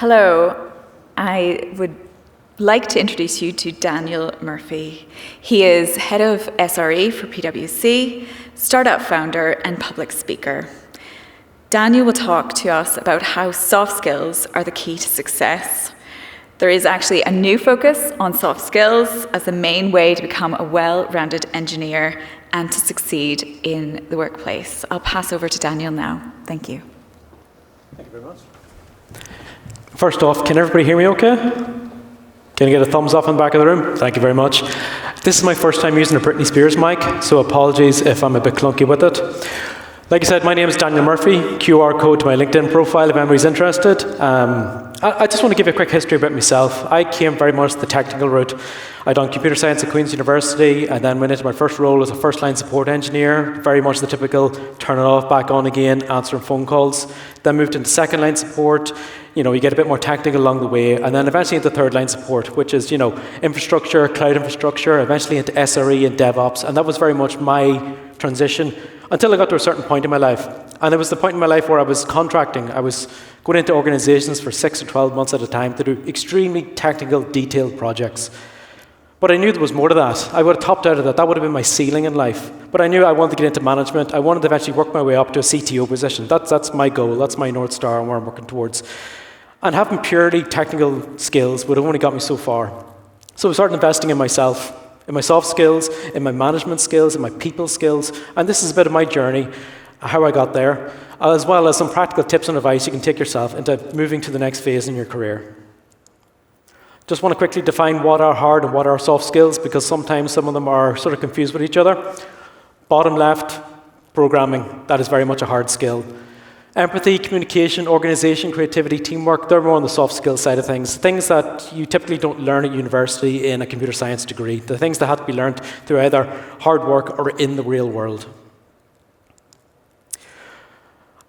Hello, I would like to introduce you to Daniel Murphy. He is head of SRE for PwC, startup founder and public speaker. Daniel will talk to us about how soft skills are the key to success. There is actually a new focus on soft skills as the main way to become a well-rounded engineer and to succeed in the workplace. I'll pass over to Daniel now. Thank you. Thank you very much. First off, can everybody hear me okay? Can I get a thumbs up in the back of the room? Thank you very much. This is my first time using a Britney Spears mic, so apologies if I'm a bit clunky with it. Like I said, my name is Daniel Murphy. QR code to my LinkedIn profile if anybody's interested. I just want to give you a quick history about myself. I came very much the technical route. I done computer science at Queen's University. I then went into my first role as a first-line support engineer, very much the typical turn it off, back on again, answering phone calls. Then moved into second-line support. You get a bit more technical along the way, and then eventually into third-line support, which is, infrastructure, cloud infrastructure, eventually into SRE and DevOps, and that was very much my transition until I got to a certain point in my life. And it was the point in my life where I was contracting. I was going into organizations for 6 or 12 months at a time to do extremely technical, detailed projects. But I knew there was more to that. I would have topped out of that. That would have been my ceiling in life. But I knew I wanted to get into management. I wanted to eventually work my way up to a CTO position. That's my goal. That's my North Star and where I'm working towards. And having purely technical skills would have only got me so far. So I started investing in myself, in my soft skills, in my management skills, in my people skills. And this is a bit of my journey, how I got there, as well as some practical tips and advice you can take yourself into moving to the next phase in your career. Just want to quickly define what are hard and what are soft skills, because sometimes some of them are sort of confused with each other. Bottom left, programming. That is very much a hard skill. Empathy, communication, organization, creativity, teamwork, they're more on the soft skill side of things. Things that you typically don't learn at university in a computer science degree. The things that have to be learned through either hard work or in the real world.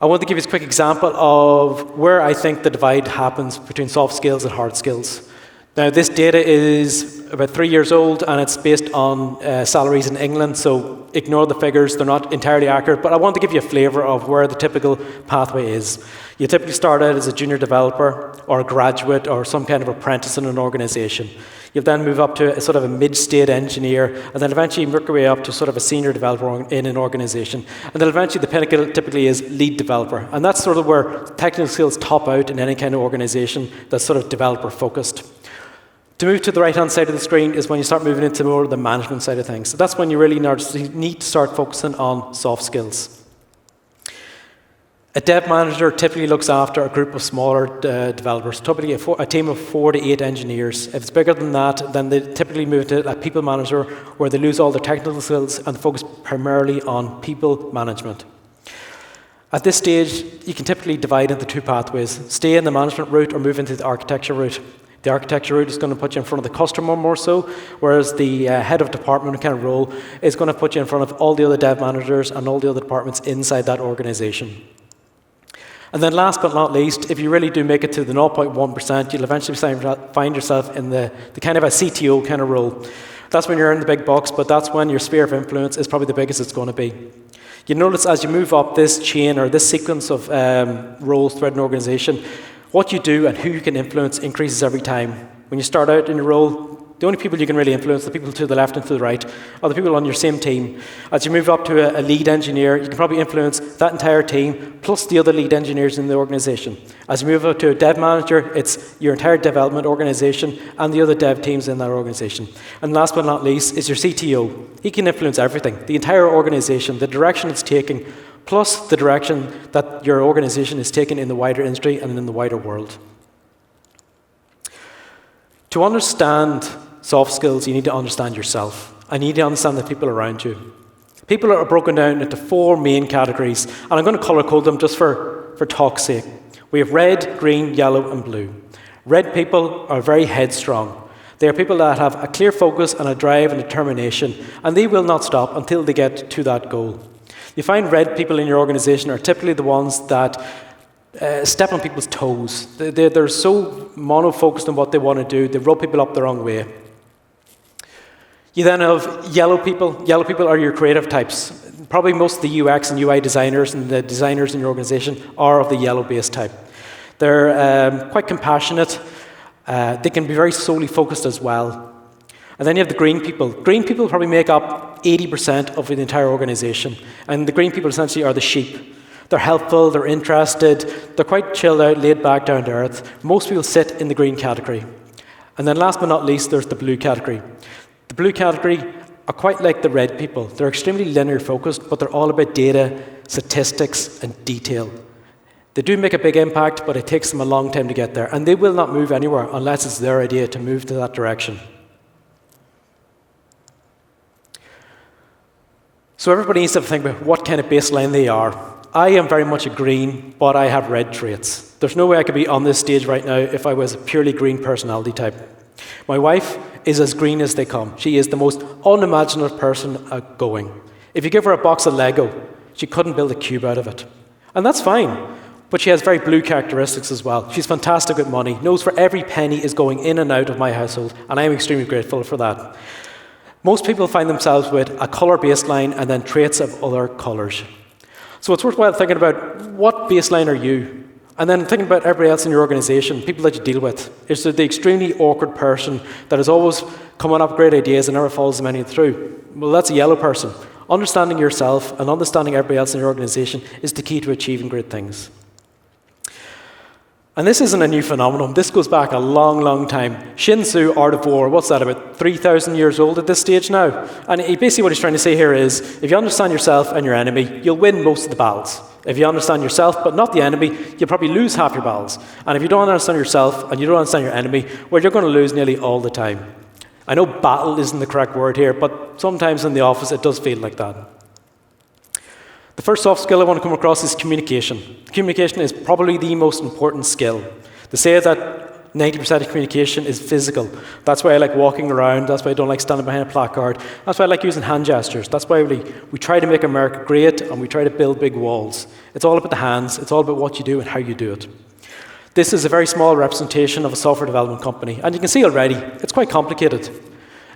I want to give you a quick example of where I think the divide happens between soft skills and hard skills. Now, this data is about 3 years old, and it's based on salaries in England, so ignore the figures. They're not entirely accurate, but I want to give you a flavour of where the typical pathway is. You typically start out as a junior developer or a graduate or some kind of apprentice in an organisation. You'll then move up to a sort of a mid-state engineer, and then eventually work your way up to sort of a senior developer in an organisation. And then eventually the pinnacle typically is lead developer. And that's sort of where technical skills top out in any kind of organisation that's sort of developer-focused. To move to the right-hand side of the screen is when you start moving into more of the management side of things. So that's when you really need to start focusing on soft skills. A dev manager typically looks after a group of smaller developers, typically a team of 4 to 8 engineers. If it's bigger than that, then they typically move to a people manager where they lose all their technical skills and focus primarily on people management. At this stage, you can typically divide into 2 pathways: stay in the management route or move into the architecture route. The architecture route is going to put you in front of the customer more so, whereas the head of department kind of role is going to put you in front of all the other dev managers and all the other departments inside that organization. And then last but not least, if you really do make it to the 0.1%, you'll eventually find yourself in the kind of a CTO kind of role. That's when you're in the big bucks, but that's when your sphere of influence is probably the biggest it's going to be. You notice as you move up this chain or this sequence of roles throughout an organization, what you do and who you can influence increases every time. When you start out in your role, the only people you can really influence, the people to the left and to the right, are the people on your same team. As you move up to a lead engineer, you can probably influence that entire team, plus the other lead engineers in the organization. As you move up to a dev manager, it's your entire development organization and the other dev teams in that organization. And last but not least is your CTO. He can influence everything, the entire organization, the direction it's taking, plus the direction that your organization is taking in the wider industry and in the wider world. To understand soft skills, you need to understand yourself. And you need to understand the people around you. People are broken down into 4 main categories, and I'm going to color code them just for talk's sake. We have red, green, yellow, and blue. Red people are very headstrong. They are people that have a clear focus and a drive and determination, and they will not stop until they get to that goal. You find red people in your organization are typically the ones that step on people's toes. They're so mono-focused on what they want to do, they rub people up the wrong way. You then have yellow people. Yellow people are your creative types. Probably most of the UX and UI designers and the designers in your organization are of the yellow-based type. They're quite compassionate. They can be very solely focused as well. And then you have the green people. Green people probably make up 80% of the entire organization. And the green people essentially are the sheep. They're helpful, they're interested, they're quite chilled out, laid back, down to earth. Most people sit in the green category. And then last but not least, there's the blue category. The blue category are quite like the red people. They're extremely linear focused, but they're all about data, statistics, and detail. They do make a big impact, but it takes them a long time to get there. And they will not move anywhere unless it's their idea to move to that direction. So everybody needs to think about what kind of baseline they are. I am very much a green, but I have red traits. There's no way I could be on this stage right now if I was a purely green personality type. My wife is as green as they come. She is the most unimaginative person going. If you give her a box of Lego, she couldn't build a cube out of it. And that's fine, but she has very blue characteristics as well. She's fantastic with money, knows where every penny is going in and out of my household, and I am extremely grateful for that. Most people find themselves with a colour baseline and then traits of other colours. So it's worthwhile thinking about what baseline are you? And then thinking about everybody else in your organisation, people that you deal with. Is it the extremely awkward person that is always coming up with great ideas and never follows them any through? Well, that's a yellow person. Understanding yourself and understanding everybody else in your organisation is the key to achieving great things. And this isn't a new phenomenon. This goes back a long, long time. Sun Tzu, Art of War, what's that, about 3,000 years old at this stage now? And basically what he's trying to say here is, if you understand yourself and your enemy, you'll win most of the battles. If you understand yourself but not the enemy, you'll probably lose half your battles. And if you don't understand yourself and you don't understand your enemy, well, you're going to lose nearly all the time. I know battle isn't the correct word here, but sometimes in the office it does feel like that. The first soft skill I want to come across is communication. Communication is probably the most important skill. They say that 90% of communication is physical. That's why I like walking around. That's why I don't like standing behind a placard. That's why I like using hand gestures. That's why we try to make America great and we try to build big walls. It's all about the hands. It's all about what you do and how you do it. This is a very small representation of a software development company. And you can see already, it's quite complicated.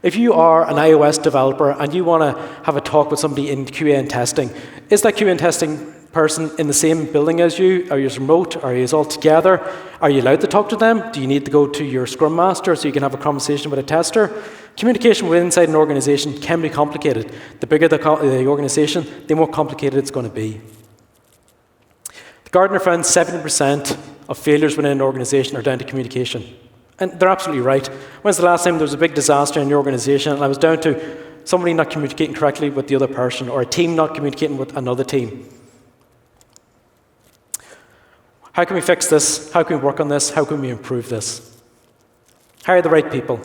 If you are an iOS developer and you want to have a talk with somebody in QA and testing, is that QA and testing person in the same building as you? Are you remote? Are you all together? Are you allowed to talk to them? Do you need to go to your Scrum Master so you can have a conversation with a tester? Communication within inside an organization can be complicated. The bigger the organization, the more complicated it's going to be. The Gartner found 70% of failures within an organization are down to communication. And they're absolutely right. When's the last time there was a big disaster in your organization and I was down to somebody not communicating correctly with the other person or a team not communicating with another team? How can we fix this? How can we work on this? How can we improve this? Hire the right people.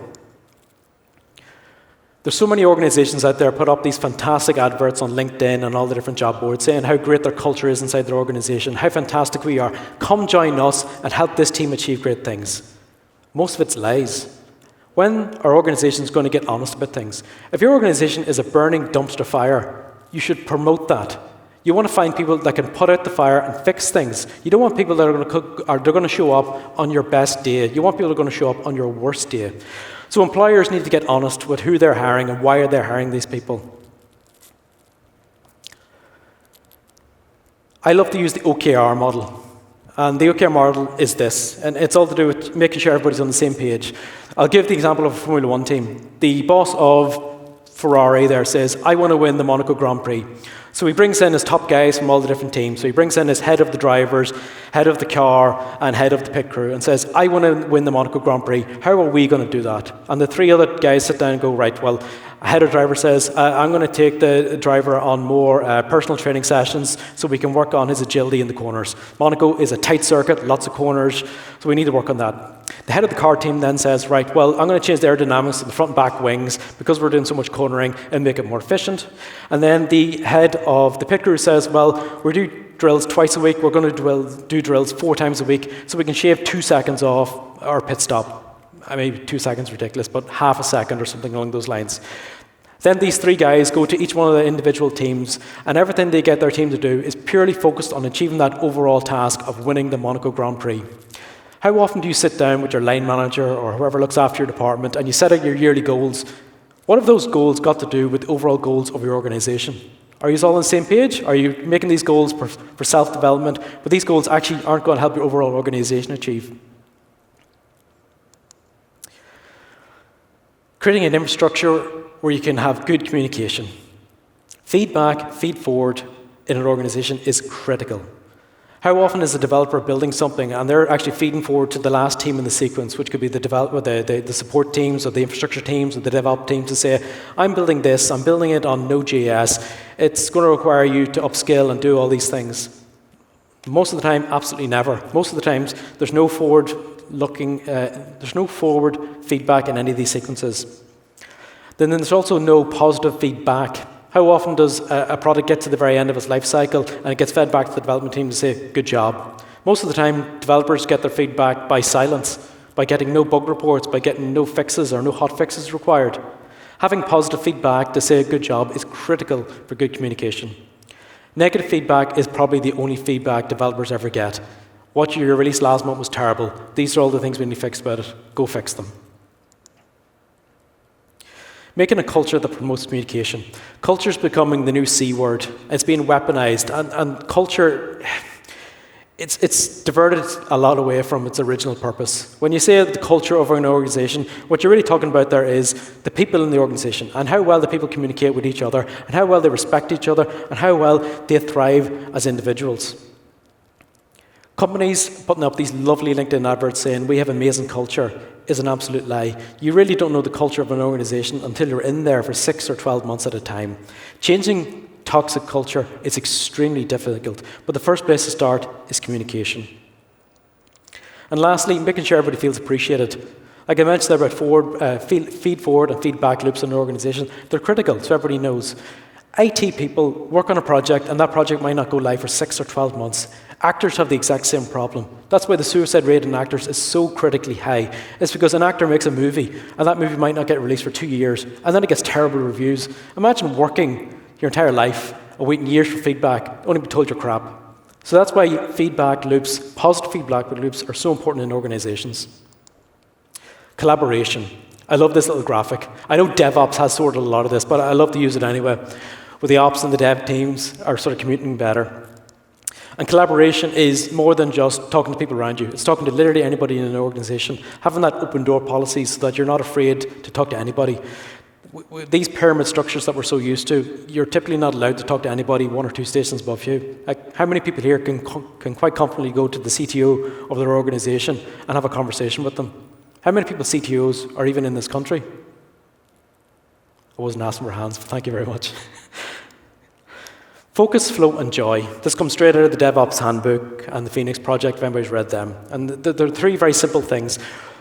There's so many organizations out there put up these fantastic adverts on LinkedIn and all the different job boards saying how great their culture is inside their organization, how fantastic we are. Come join us and help this team achieve great things. Most of it's lies. When are organizations going to get honest about things? If your organization is a burning dumpster fire, you should promote that. You want to find people that can put out the fire and fix things. You don't want people that are going to show up on your best day. You want people that are going to show up on your worst day. So employers need to get honest with who they're hiring and why they're hiring these people. I love to use the OKR model. And the OKR model is this, and it's all to do with making sure everybody's on the same page. I'll give the example of a Formula One team. The boss of Ferrari there says, I want to win the Monaco Grand Prix. So he brings in his top guys from all the different teams. So he brings in his head of the drivers, head of the car, and head of the pit crew, and says, I want to win the Monaco Grand Prix. How are we going to do that? And the three other guys sit down and go, right, well, a head of driver says, I'm going to take the driver on more personal training sessions so we can work on his agility in the corners. Monaco is a tight circuit, lots of corners, so we need to work on that. The head of the car team then says, right, well, I'm going to change the aerodynamics of the front and back wings because we're doing so much cornering and make it more efficient. And then the head of the pit crew says, well, we're doing drills twice a week, we're going to do drills 4 times a week so we can shave 2 seconds off our pit stop. I mean, 2 seconds ridiculous, but half a second or something along those lines. Then these 3 guys go to each one of the individual teams, and everything they get their team to do is purely focused on achieving that overall task of winning the Monaco Grand Prix. How often do you sit down with your line manager or whoever looks after your department and you set out your yearly goals? What have those goals got to do with the overall goals of your organization? Are you all on the same page? Are you making these goals for self-development, but these goals actually aren't going to help your overall organization achieve? Creating an infrastructure where you can have good communication. Feedback, feed forward in an organization is critical. How often is a developer building something and they're actually feeding forward to the last team in the sequence, which could be the developer, the support teams, or the infrastructure teams, or the DevOps teams, to say, I'm building this, I'm building it on Node.js, it's going to require you to upskill and do all these things. Most of the time, absolutely never. Most of the times, there's no forward feedback in any of these sequences. Then there's also no positive feedback. How often does a product get to the very end of its life cycle and it gets fed back to the development team to say, good job? Most of the time, developers get their feedback by silence, by getting no bug reports, by getting no fixes or no hot fixes required. Having positive feedback to say good job is critical for good communication. Negative feedback is probably the only feedback developers ever get. What you released last month was terrible. These are all the things we need to fix about it. Go fix them. Making a culture that promotes communication. Culture is becoming the new C word. It's being weaponized, and culture, it's diverted a lot away from its original purpose. When you say the culture of an organization, what you're really talking about there is the people in the organization, and how well the people communicate with each other, and how well they respect each other, and how well they thrive as individuals. Companies putting up these lovely LinkedIn adverts saying, we have amazing culture, is an absolute lie. You really don't know the culture of an organization until you're in there for 6 or 12 months at a time. Changing toxic culture is extremely difficult, but the first place to start is communication. And lastly, making sure everybody feels appreciated. Like I mentioned there about feed forward and feedback loops in an organization, they're critical, so everybody knows. IT people work on a project, and that project might not go live for 6 or 12 months. Actors have the exact same problem. That's why the suicide rate in actors is so critically high. It's because an actor makes a movie, and that movie might not get released for 2 years, and then it gets terrible reviews. Imagine working your entire life and waiting years for feedback, only to be told you're crap. So that's why feedback loops, positive feedback loops, are so important in organizations. Collaboration. I love this little graphic. I know DevOps has sorted a lot of this, but I love to use it anyway, where the ops and the dev teams are sort of communicating better. And collaboration is more than just talking to people around you. It's talking to literally anybody in an organization, having that open door policy so that you're not afraid to talk to anybody. These pyramid structures that we're so used to, you're typically not allowed to talk to anybody 1 or 2 stations above you. Like, how many people here can quite comfortably go to the CTO of their organization and have a conversation with them? How many people CTOs are even in this country? I wasn't asking for hands, but thank you very much. Focus, flow, and joy. This comes straight out of the DevOps Handbook and the Phoenix Project, if anybody's read them. And there are 3 very simple things.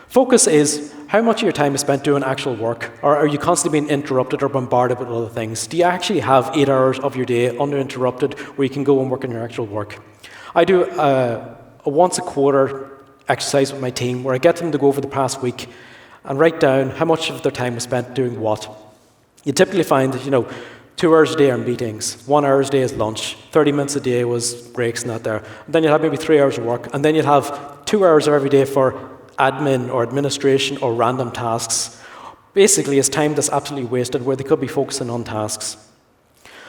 Focus is how much of your time is spent doing actual work, or are you constantly being interrupted or bombarded with other things? Do you actually have 8 hours of your day uninterrupted where you can go and work on your actual work? I do a once a quarter exercise with my team where I get them to go over the past week and write down how much of their time was spent doing what. You typically find that, 2 hours a day are meetings, 1 hour a day is lunch, 30 minutes a day was breaks and that there. And then you'll have maybe 3 hours of work, and then you'll have 2 hours of every day for admin or administration or random tasks. Basically, it's time that's absolutely wasted where they could be focusing on tasks.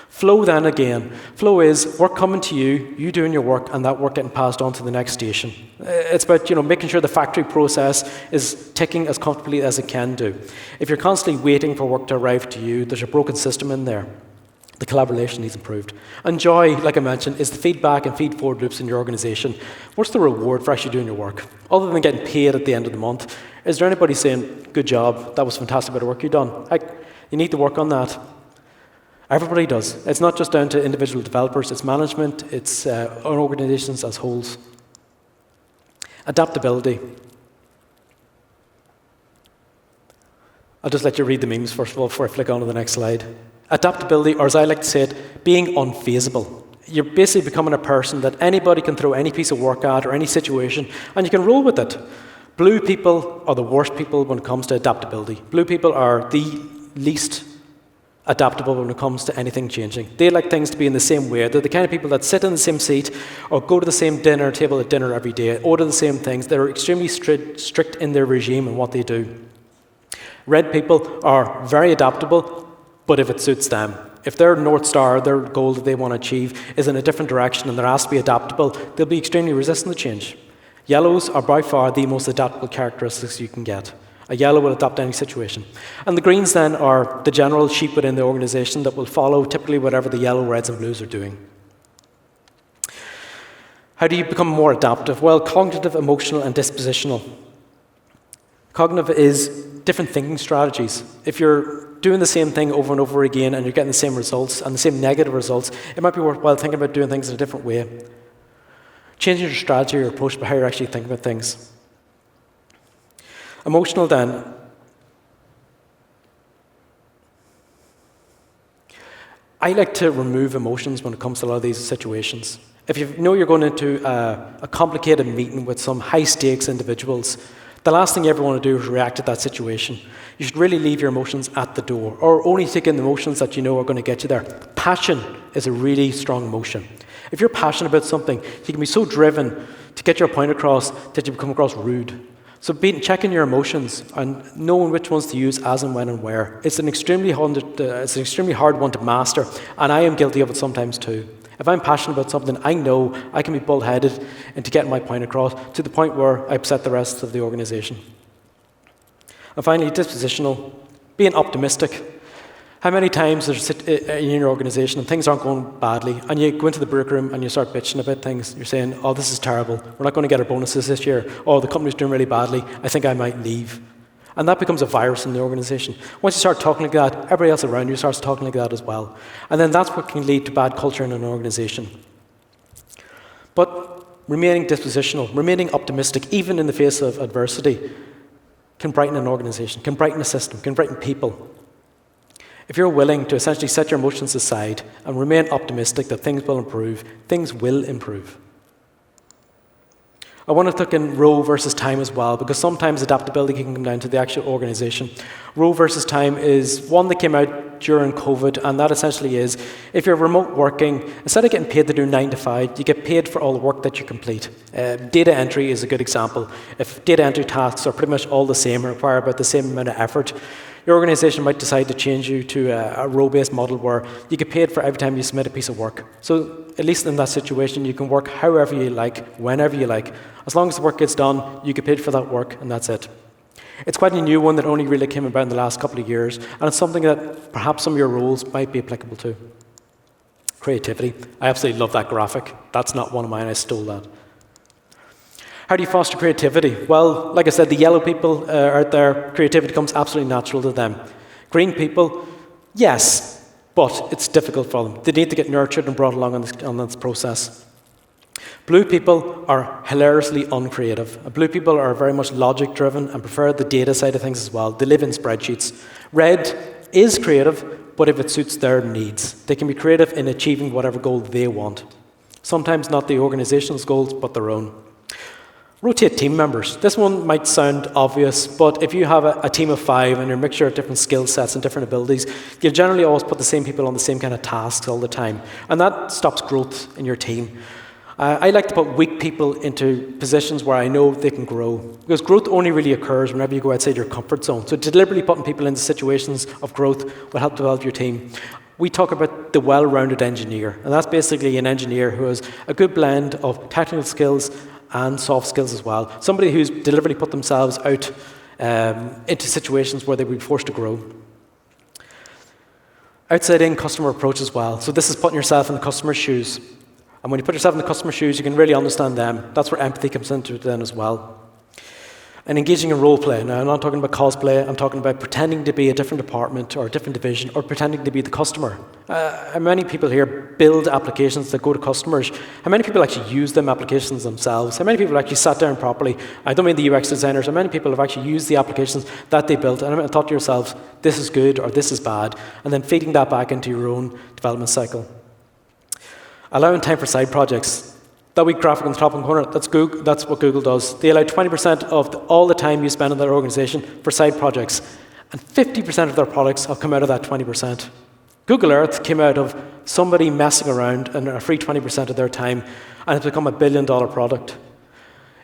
Flow then again. Flow is work coming to you, you doing your work, and that work getting passed on to the next station. It's about making sure the factory process is ticking as comfortably as it can do. If you're constantly waiting for work to arrive to you, there's a broken system in there. The collaboration needs improved. And joy, like I mentioned, is the feedback and feed forward loops in your organization. What's the reward for actually doing your work? Other than getting paid at the end of the month, is there anybody saying, good job, that was fantastic bit of work you've done? You need to work on that. Everybody does. It's not just down to individual developers, it's management, it's our organizations as wholes. Adaptability. I'll just let you read the memes first of all before I flick on to the next slide. Adaptability, or as I like to say it, being unfazable. You're basically becoming a person that anybody can throw any piece of work at or any situation, and you can roll with it. Blue people are the worst people when it comes to adaptability. Blue people are the least adaptable when it comes to anything changing. They like things to be in the same way. They're the kind of people that sit in the same seat or go to the same dinner table at dinner every day, order the same things. They're extremely strict in their regime and what they do. Red people are very adaptable, but if it suits them. If their North Star, their goal that they want to achieve, is in a different direction and they're asked to be adaptable, they'll be extremely resistant to change. Yellows are by far the most adaptable characteristics you can get. A yellow will adapt to any situation. And the greens then are the general sheep within the organisation that will follow typically whatever the yellow, reds and blues are doing. How do you become more adaptive? Well, cognitive, emotional and dispositional. Cognitive is different thinking strategies. If you're doing the same thing over and over again and you're getting the same results and the same negative results, it might be worthwhile thinking about doing things in a different way. Changing your strategy or approach by how you're actually thinking about things. Emotional then. I like to remove emotions when it comes to a lot of these situations. If you know you're going into a complicated meeting with some high-stakes individuals, the last thing you ever want to do is react to that situation. You should really leave your emotions at the door, or only take in the emotions that you know are going to get you there. Passion is a really strong emotion. If you're passionate about something, you can be so driven to get your point across that you become across rude. So checking your emotions and knowing which ones to use as and when and where. It's an extremely hard one to master, and I am guilty of it sometimes too. If I'm passionate about something, I know I can be bullheaded into getting my point across to the point where I upset the rest of the organisation. And finally, dispositional, being optimistic. How many times there's in your organisation and things aren't going badly, and you go into the break room and you start bitching about things. You're saying, oh, this is terrible. We're not going to get our bonuses this year. Oh, the company's doing really badly. I think I might leave. And that becomes a virus in the organisation. Once you start talking like that, everybody else around you starts talking like that as well. And then that's what can lead to bad culture in an organisation. But remaining dispositional, remaining optimistic, even in the face of adversity, can brighten an organisation, can brighten a system, can brighten people. If you're willing to essentially set your emotions aside and remain optimistic that things will improve, things will improve. I want to look in role versus time as well, because sometimes adaptability can come down to the actual organisation. Role versus time is one that came out during COVID, and that essentially is, if you're remote working, instead of getting paid to do 9 to 5, you get paid for all the work that you complete. Data entry is a good example. If data entry tasks are pretty much all the same and require about the same amount of effort, your organisation might decide to change you to a role-based model where you get paid for every time you submit a piece of work. So at least in that situation, you can work however you like, whenever you like. As long as the work gets done, you get paid for that work, and that's it. It's quite a new one that only really came about in the last couple of years, and it's something that perhaps some of your roles might be applicable to. Creativity. I absolutely love that graphic. That's not one of mine, I stole that. How do you foster creativity? Well, like I said, the yellow people out there, creativity comes absolutely natural to them. Green people, yes, but it's difficult for them. They need to get nurtured and brought along on this process. Blue people are hilariously uncreative. Blue people are very much logic-driven and prefer the data side of things as well. They live in spreadsheets. Red is creative, but if it suits their needs. They can be creative in achieving whatever goal they want. Sometimes not the organization's goals, but their own. Rotate team members. This one might sound obvious, but if you have a team of 5 and you're a mixture of different skill sets and different abilities, you'll generally always put the same people on the same kind of tasks all the time. And that stops growth in your team. I like to put weak people into positions where I know they can grow. Because growth only really occurs whenever you go outside your comfort zone. So deliberately putting people into situations of growth will help develop your team. We talk about the well-rounded engineer. And that's basically an engineer who has a good blend of technical skills and soft skills as well. Somebody who's deliberately put themselves out into situations where they would be forced to grow. Outside-in customer approach as well. So this is putting yourself in the customer's shoes. And when you put yourself in the customer's shoes, you can really understand them. That's where empathy comes into it then as well. And engaging in role play. Now, I'm not talking about cosplay. I'm talking about pretending to be a different department or a different division or pretending to be the customer. How many people here build applications that go to customers? How many people actually use them applications themselves? How many people actually sat down properly? I don't mean the UX designers. How many people have actually used the applications that they built and thought to yourselves, this is good or this is bad, and then feeding that back into your own development cycle? Allowing time for side projects. That wee graphic on the top corner, that's what Google does. They allow 20% of all the time you spend in their organization for side projects. And 50% of their products have come out of that 20%. Google Earth came out of somebody messing around and a free 20% of their time, and it's become a $1 billion product.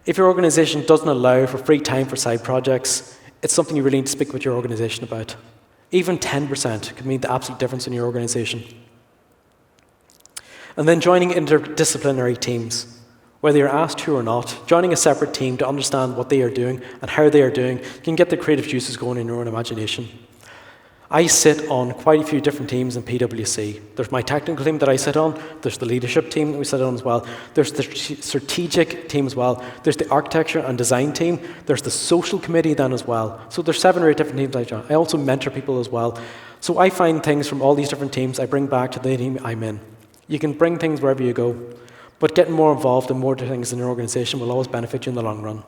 If your organization doesn't allow for free time for side projects, it's something you really need to speak with your organization about. Even 10% could mean the absolute difference in your organization. And then joining interdisciplinary teams. Whether you're asked to or not, joining a separate team to understand what they are doing and how they are doing can get the creative juices going in your own imagination. I sit on quite a few different teams in PwC. There's my technical team that I sit on, there's the leadership team that we sit on as well, there's the strategic team as well, there's the architecture and design team, there's the social committee then as well. So there's 7 or 8 different teams I join. I also mentor people as well. So I find things from all these different teams I bring back to the team I'm in. You can bring things wherever you go, but getting more involved in more things in your organization will always benefit you in the long run.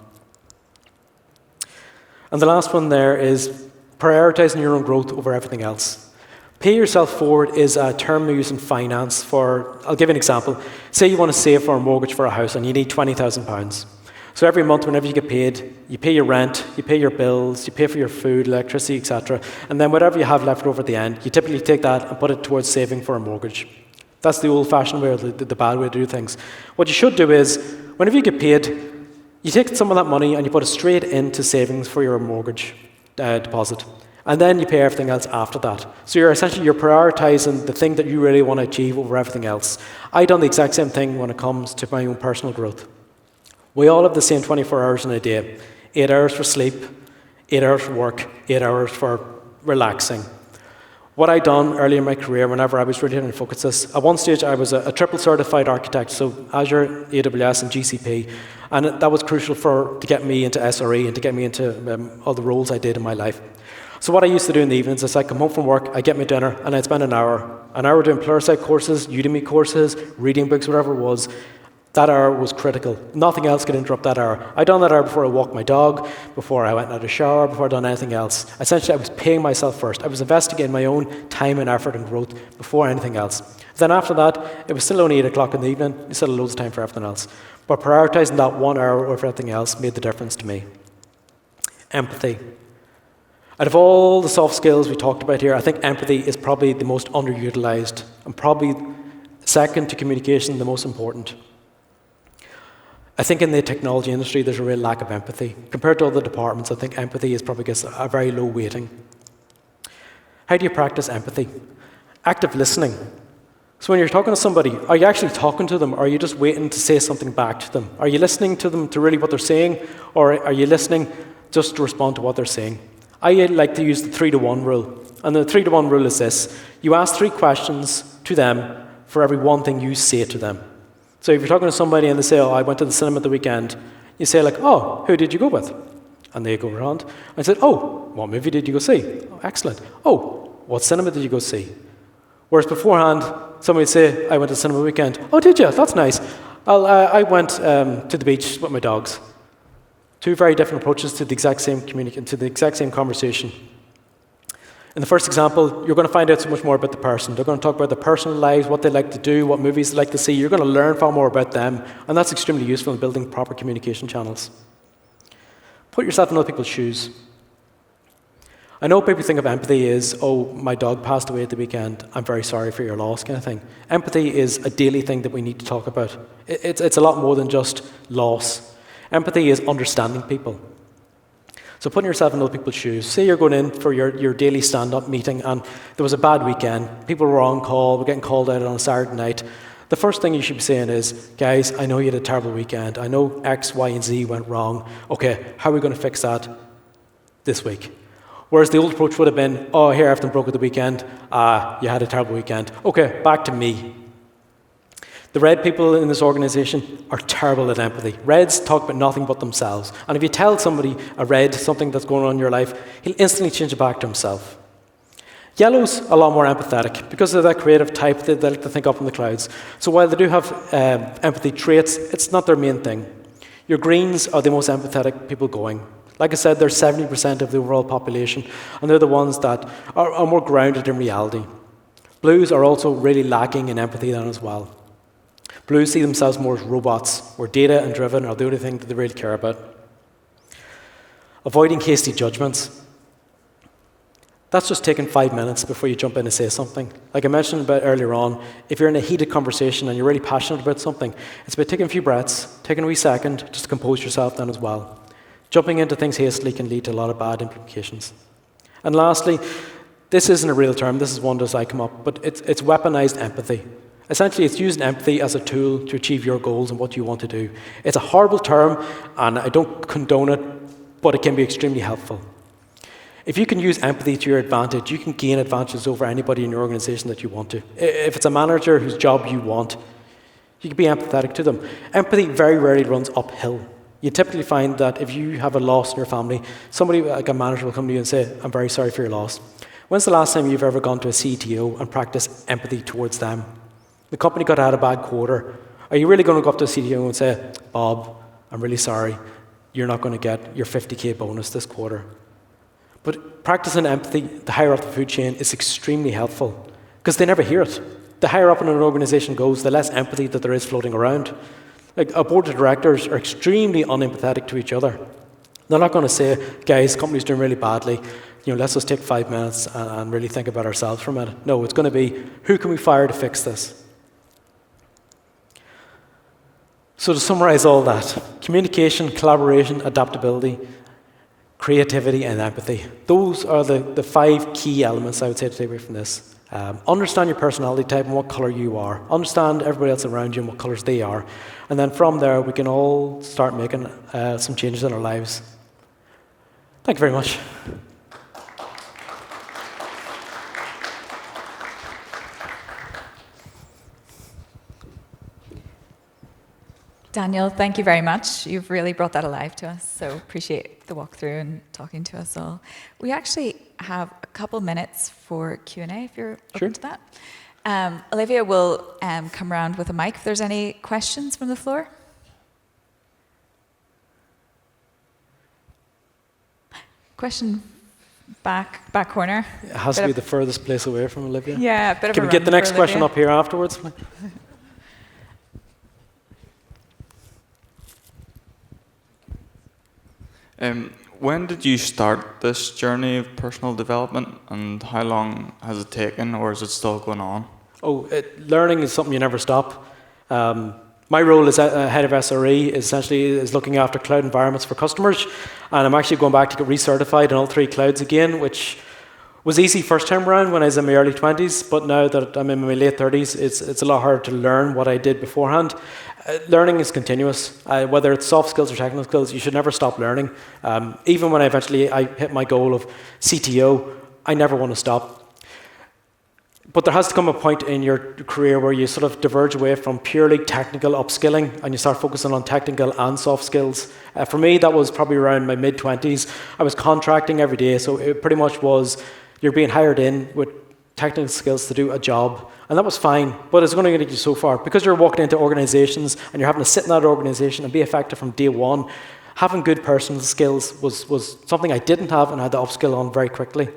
And the last one there is prioritizing your own growth over everything else. Pay yourself forward is a term we use in finance for, I'll give you an example. Say you want to save for a mortgage for a house and you need £20,000. So every month, whenever you get paid, you pay your rent, you pay your bills, you pay for your food, electricity, etc. And then whatever you have left over at the end, you typically take that and put it towards saving for a mortgage. That's the old-fashioned way or the bad way to do things. What you should do is, whenever you get paid, you take some of that money and you put it straight into savings for your mortgage deposit. And then you pay everything else after that. So you're prioritizing the thing that you really want to achieve over everything else. I've done the exact same thing when it comes to my own personal growth. We all have the same 24 hours in a day. 8 hours for sleep, 8 hours for work, 8 hours for relaxing. What I'd done early in my career, whenever I was really trying to focus this, at one stage I was a triple certified architect, so Azure, AWS, and GCP, and that was crucial to get me into SRE and to get me into all the roles I did in my life. So what I used to do in the evenings is I'd come home from work, I'd get my dinner, and I'd spend an hour doing Pluralsight courses, Udemy courses, reading books, whatever it was. That hour was critical. Nothing else could interrupt that hour. I'd done that hour before I walked my dog, before I went and had a shower, before I'd done anything else. Essentially, I was paying myself first. I was investigating my own time and effort and growth before anything else. Then after that, it was still only 8 o'clock in the evening. You still had loads of time for everything else. But prioritizing that 1 hour over everything else made the difference to me. Empathy. Out of all the soft skills we talked about here, I think empathy is probably the most underutilized and probably second to communication, the most important. I think in the technology industry, there's a real lack of empathy. Compared to other departments, I think empathy is probably gets a very low weighting. How do you practice empathy? Active listening. So when you're talking to somebody, are you actually talking to them, or are you just waiting to say something back to them? Are you listening to them to really what they're saying, or are you listening just to respond to what they're saying? I like to use the 3-to-1 rule. And the 3-to-1 rule is this. You ask 3 questions to them for every one thing you say to them. So if you're talking to somebody and they say, oh, I went to the cinema at the weekend, you say like, oh, who did you go with? And they go around. I said, oh, what movie did you go see? Oh, excellent. Oh, what cinema did you go see? Whereas beforehand, somebody would say, I went to the cinema weekend. Oh, did you? That's nice. I went to the beach with my dogs. 2 very different approaches to the exact same conversation. In the first example, you're going to find out so much more about the person. They're going to talk about their personal lives, what they like to do, what movies they like to see. You're going to learn far more about them, and that's extremely useful in building proper communication channels. Put yourself in other people's shoes. I know people think of empathy as, oh, my dog passed away at the weekend, I'm very sorry for your loss, kind of thing. Empathy is a daily thing that we need to talk about. It's a lot more than just loss. Empathy is understanding people. So putting yourself in other people's shoes. Say you're going in for your daily stand-up meeting and there was a bad weekend. People were on call, we're getting called out on a Saturday night. The first thing you should be saying is, guys, I know you had a terrible weekend. I know X, Y, and Z went wrong. Okay, how are we going to fix that this week? Whereas the old approach would have been, oh, here, everything broke at the weekend. You had a terrible weekend. Okay, back to me. The red people in this organization are terrible at empathy. Reds talk about nothing but themselves. And if you tell somebody, a red, something that's going on in your life, he'll instantly change it back to himself. Yellow's a lot more empathetic. Because of that creative type, they like to think up in the clouds. So while they do have empathy traits, it's not their main thing. Your greens are the most empathetic people going. Like I said, they're 70% of the overall population, and they're the ones that are more grounded in reality. Blues are also really lacking in empathy then as well. Blues see themselves more as robots, where data and driven are the only thing that they really care about. Avoiding hasty judgments. That's just taking 5 minutes before you jump in and say something. Like I mentioned about earlier on, if you're in a heated conversation and you're really passionate about something, it's about taking a few breaths, taking a wee second, just to compose yourself then as well. Jumping into things hastily can lead to a lot of bad implications. And lastly, This isn't a real term, this is one that I come up, but it's weaponized empathy. Essentially, it's using empathy as a tool to achieve your goals and what you want to do. It's a horrible term, and I don't condone it, but it can be extremely helpful. If you can use empathy to your advantage, you can gain advantages over anybody in your organization that you want to. If it's a manager whose job you want, you can be empathetic to them. Empathy very rarely runs uphill. You typically find that if you have a loss in your family, somebody like a manager will come to you and say, I'm very sorry for your loss. When's the last time you've ever gone to a CTO and practiced empathy towards them? The company got out a bad quarter. Are you really going to go up to a CTO and say, Bob, I'm really sorry, you're not going to get your 50K bonus this quarter? But practicing empathy, the higher up the food chain, is extremely helpful because they never hear it. The higher up in an organization goes, the less empathy that there is floating around. Like a board of directors are extremely unempathetic to each other. They're not going to say, guys, company's doing really badly, let's just take 5 minutes and really think about ourselves for a minute. No, it's going to be, who can we fire to fix this? So to summarize all that, communication, collaboration, adaptability, creativity, and empathy. Those are the 5 key elements I would say to take away from this. Understand your personality type and what colour you are. Understand everybody else around you and what colours they are. And then from there, we can all start making some changes in our lives. Thank you very much. Daniel, thank you very much. You've really brought that alive to us, so appreciate the walkthrough and talking to us all. We actually have a couple minutes for Q&A, if you're open to that. Olivia will come around with a mic if there's any questions from the floor. Question back corner. It has to be the furthest place away from Olivia. Yeah, a bit of Can a we get the run next for question Olivia. up here afterwards? When did you start this journey of personal development, and how long has it taken, or is it still going on? Learning is something you never stop. My role as head of SRE is looking after cloud environments for customers, and I'm actually going back to get recertified in all 3 clouds again, which was easy first time around when I was in my early 20s, but now that I'm in my late 30s, it's a lot harder to learn what I did beforehand. Learning is continuous. Whether it's soft skills or technical skills, you should never stop learning. Even when I hit my goal of CTO, I never want to stop. But there has to come a point in your career where you sort of diverge away from purely technical upskilling and you start focusing on technical and soft skills. For me, that was probably around my mid-20s. I was contracting every day, so it pretty much was you're being hired in with technical skills to do a job. And that was fine, but it's going to get you so far. Because you're walking into organizations and you're having to sit in that organization and be effective from day one, having good personal skills was something I didn't have and I had to upskill on very quickly.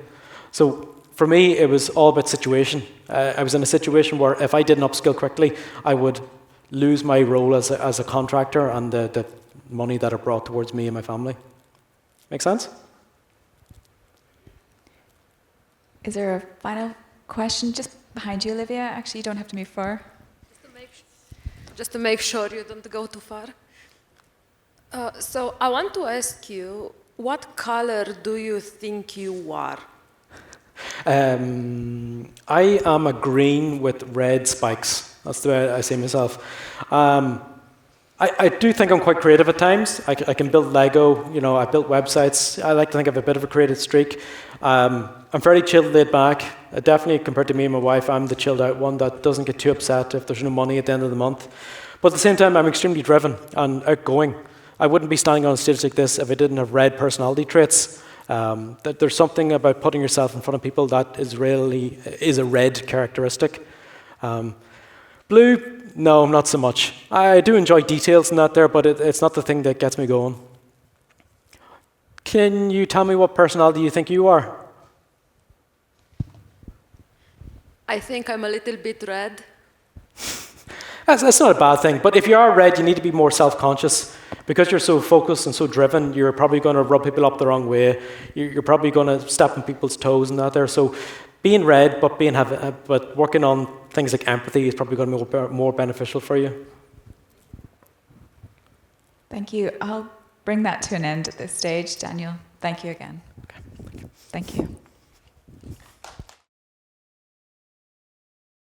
So for me, it was all about situation. I was in a situation where if I didn't upskill quickly, I would lose my role as a contractor and the money that it brought towards me and my family. Make sense? Is there a final question just behind you, Olivia? Actually, you don't have to move far. Just to make sure you don't go too far. So I want to ask you, what color do you think you are? I am a green with red spikes. That's the way I see myself. I do think I'm quite creative at times. I can build Lego, I built websites. I like to think I have a bit of a creative streak. I'm fairly chilled, laid back. Definitely compared to me and my wife, I'm the chilled out one that doesn't get too upset if there's no money at the end of the month. But at the same time, I'm extremely driven and outgoing. I wouldn't be standing on a stage like this if I didn't have red personality traits. That there's something about putting yourself in front of people that is a red characteristic. Blue, no, not so much. I do enjoy details in that there, but it's not the thing that gets me going. Can you tell me what personality you think you are? I think I'm a little bit red. That's not a bad thing, but if you are red, you need to be more self-conscious. Because you're so focused and so driven, you're probably going to rub people up the wrong way. You're probably going to step on people's toes and that there. So being red, but working on things like empathy is probably going to be more beneficial for you. Thank you. I'll bring that to an end at this stage. Daniel, thank you again. Okay. Thank you.